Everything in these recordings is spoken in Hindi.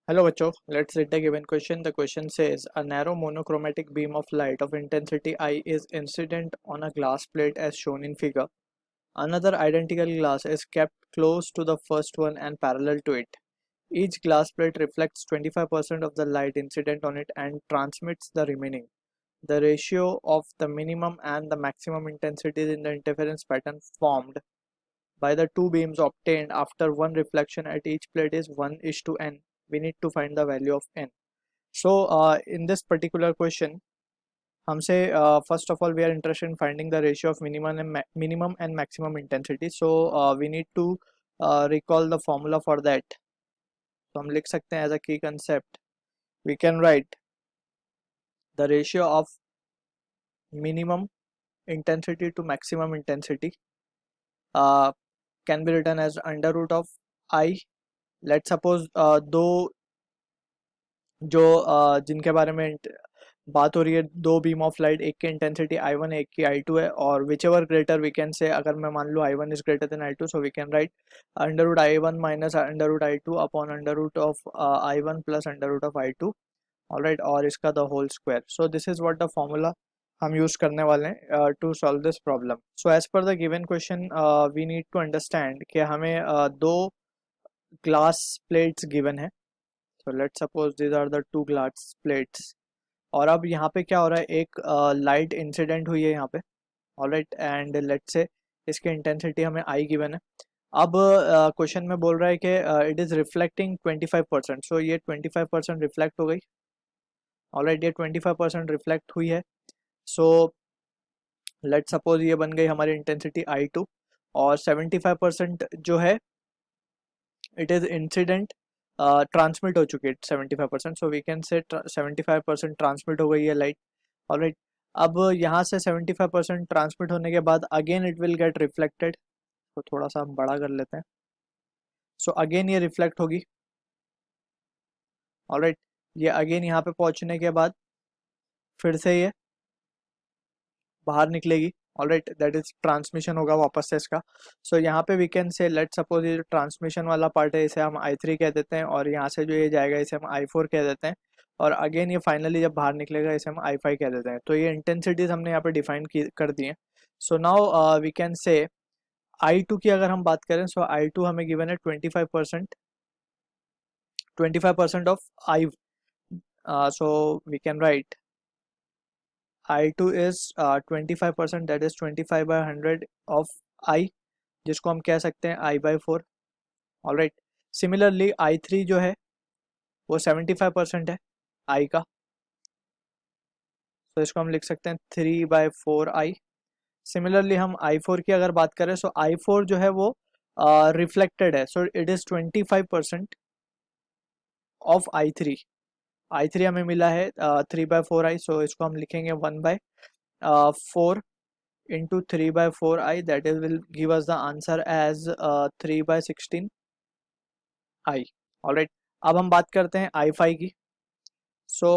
Hello बच्चों, let's read the given question. The question says a narrow monochromatic beam of light of intensity I is incident on a glass plate as shown in figure. Another identical glass is kept close to the first one and parallel to it. Each glass plate reflects 25% of the light incident on it and transmits the remaining. The ratio of the minimum and the maximum intensities in the interference pattern formed by the two beams obtained after one reflection at each plate is 1:n. We need to find the value of n. So in this particular question, हमसे first of all we are interested in finding the ratio of minimum and maximum intensity. So we need to recall the formula for that. तो हम लिख सकते हैं as a key concept. We can write the ratio of minimum intensity to maximum intensity can be written as under root of I. Let's suppose दो जो जिनके बारे में बात हो रही है, दो बीम ऑफ लाइट, एक की इंटेंसिटी I1 है, एक की I2 है, और whichever greater we can say, अगर मैं मान लूँ I1 is greater than I2, so we can write under root I1 minus under root I2 upon under root of I1 plus under root of I2, alright, और इसका the whole square. So this is what the formula हम यूज करने वाले हैं to solve this problem. So as per the given question we need to understand कि हमें दो ग्लास प्लेट्स गिवन है. So let's suppose these are the two glass plates, और अब यहाँ पे क्या हो रहा है, एक लाइट इंसिडेंट हुई है यहाँ पे, ऑलराइट, एंड लेट्स से इसकी इंटेंसिटी हमें आई गिवन है. अब क्वेश्चन में बोल रहा है कि इट इज़ रिफ्लेक्टिंग 25%. सो ये 25% रिफ्लेक्ट हो गई, ऑलराइट, ये 25% रिफ्लेक्ट हुई है. सो लेट्स सपोज ये बन गई हमारी इंटेंसिटी I2, और 75% जो है इट इज़ इंसिडेंट, ट्रांसमिट हो चुकी है 75%. सो वी कैन से 75% ट्रांसमिट हो गई है लाइट, ऑलराइट. अब यहाँ से 75% ट्रांसमिट होने के बाद again it will get reflected. तो थोड़ा सा हम बड़ा कर लेते हैं. सो अगेन ये रिफ्लेक्ट होगी, ऑलराइट. ये अगेन यहाँ पे पहुँचने के बाद फिर से ये बाहर निकलेगी, ऑलराइट, दैट इज ट्रांसमिशन होगा वापस से इसका. सो यहाँ पे we can say, let suppose ये जो ट्रांसमिशन वाला पार्ट है इसे हम I3 कह देते हैं, और यहाँ से जो ये जाएगा इसे हम I4 कह देते हैं, और अगेन ये फाइनली जब बाहर निकलेगा इसे हम I5 कह देते हैं. तो ये इंटेंसिटीज हमने यहाँ पे डिफाइन कर दी हैं. सो नाउ वी कैन से I2 की अगर हम बात करें, सो I2 हमें गिवन है 25%, 25% of I. So we can write I2 is 25%, that is 25/100 of I, जिसको हम कह सकते हैं I/4, ऑलराइट. सिमिलरली I3 जो है वो 75% है I का, तो इसको हम लिख सकते हैं 3/4 I. सिमिलरली हम I4 की अगर बात करें, सो I4 जो है वो रिफ्लेक्टेड है, so it is 25% of I3. I3 हमें मिला है 3/4I, सो इसको हम लिखेंगे 1/4 into 3/4I, that is will give us the answer as 3/16I. Alright, अब हम बात करते हैं I5 की. So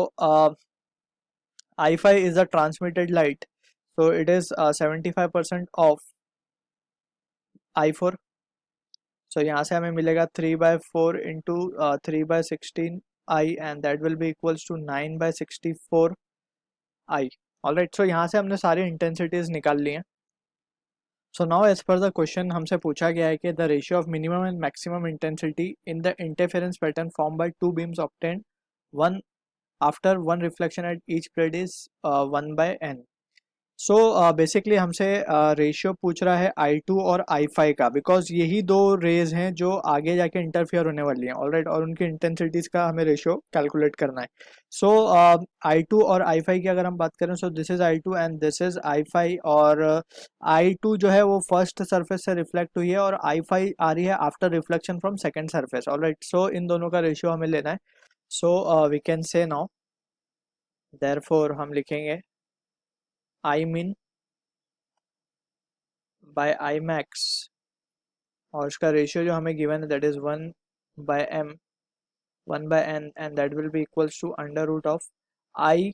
I5 is the transmitted light, so it is 75% of I4. So यहाँ से हमें मिलेगा 3/4 into 3/16I, and that will be equals to 9/64I. Alright, so यहाँ से हमने सारी इंटेंसिटीज निकाल ली हैं. So now as per the question हमसे पूछा गया है कि the ratio of minimum and maximum intensity in the interference pattern form by two beams obtained one after one reflection at each plate is 1/n. So basically हमसे रेशियो पूछ रहा है I2 और I5 का, बिकॉज यही दो रेज हैं जो आगे जाके इंटरफियर होने वाली हैं, ऑलराइट, और उनकी इंटेंसिटीज का हमें रेशियो कैलकुलेट करना है. सो I2 और I5 की अगर हम बात करें, सो this is I2 and this is I5, और I2 जो है वो फर्स्ट सरफेस से रिफ्लेक्ट हुई है, और I5 आ रही है after reflection from second surface, alright. So इन दोनों का रेशियो हमें लेना है. So we can say now, therefore हम लिखेंगे I min by I max, और इसका रेशियो जो हमें गिवन है that is 1/m 1/n, and that will be equals to under root of I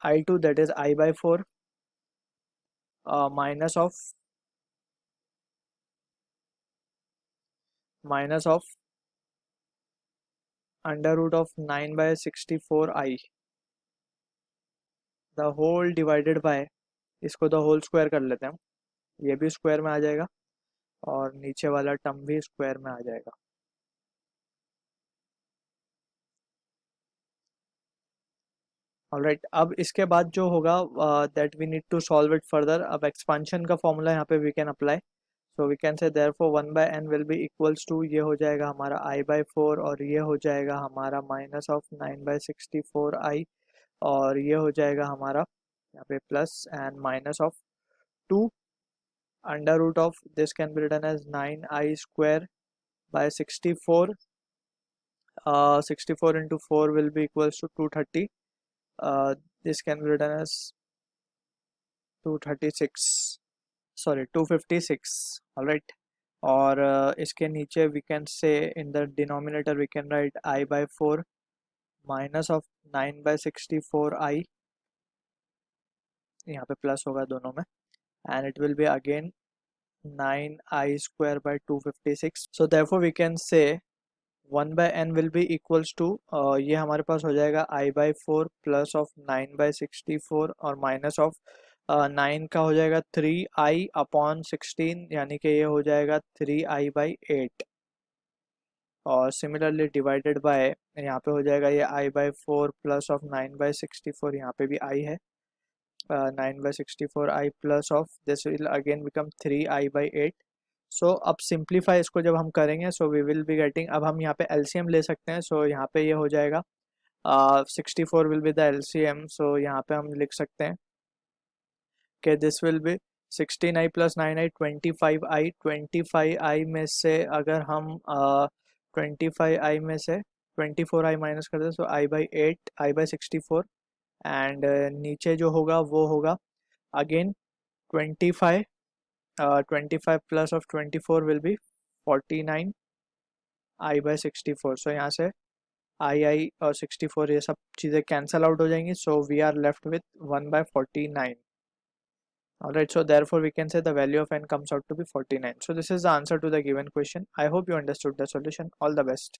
I2, that is I/4 minus of under root of 9/64i the whole divided by, इसको द होल स्क्वायर कर लेते हैं हम, ये भी स्क्वायर में आ जाएगा और नीचे वाला टर्म भी स्क्वायर में आ जाएगा। ऑलराइट, अब इसके बाद जो होगा that we need to solve it further. अब एक्सपांशन का फॉर्मूला यहाँ पे we can apply, so we can say therefore 1/n will be equals to, ये हो जाएगा हमारा i/4 और ये हो जाएगा हमारा माइनस ऑफ 9/64i और ये हो जाएगा हमारा यहाँ पे plus and minus of 2 under root of this can be written as 9i² by 64, 64 into 4 will be equals to 230. This can be written as 236, sorry 256, all right. और इसके नीचे we can say in the denominator we can write i/4 minus of 9/64i, यहाँ पे प्लस होगा दोनों में, and it will be again 9i² by 256. So therefore we can say 1/n will be equals to, ये हमारे पास हो जाएगा i/4 प्लस ऑफ 9/64 और माइनस ऑफ 9 का हो जाएगा 3i/16, यानी कि ये हो जाएगा 3i/8 और सिमिलरली डिवाइडेड बाय, यहाँ पे हो जाएगा ये i/4 प्लस ऑफ 9/64, यहाँ पे भी i है, 9/64i plus of this will again become 3i/8। So अब सिंप्लीफाई इसको जब हम करेंगे so we will be getting, अब हम यहाँ पे एलसीएम ले सकते हैं, सो यहाँ पे ये हो जाएगा 64 विल बी द एलसीएम, सो यहाँ पे हम लिख सकते हैं कि this will be 16i plus 9i 25i, 25i में से अगर हम 25i में से 24i माइनस कर दें सो i/8 i/64 एंड नीचे जो होगा वो होगा again 25, 25 plus of 24 will be 49 i/64। सो यहाँ से i और 64 ये सब चीज़ें कैंसल आउट हो जाएंगी, so we are left with 1/49। Alright, so therefore we can say the value of n comes out to be 49. So this is the answer to the given question. I hope you understood the solution. All the best.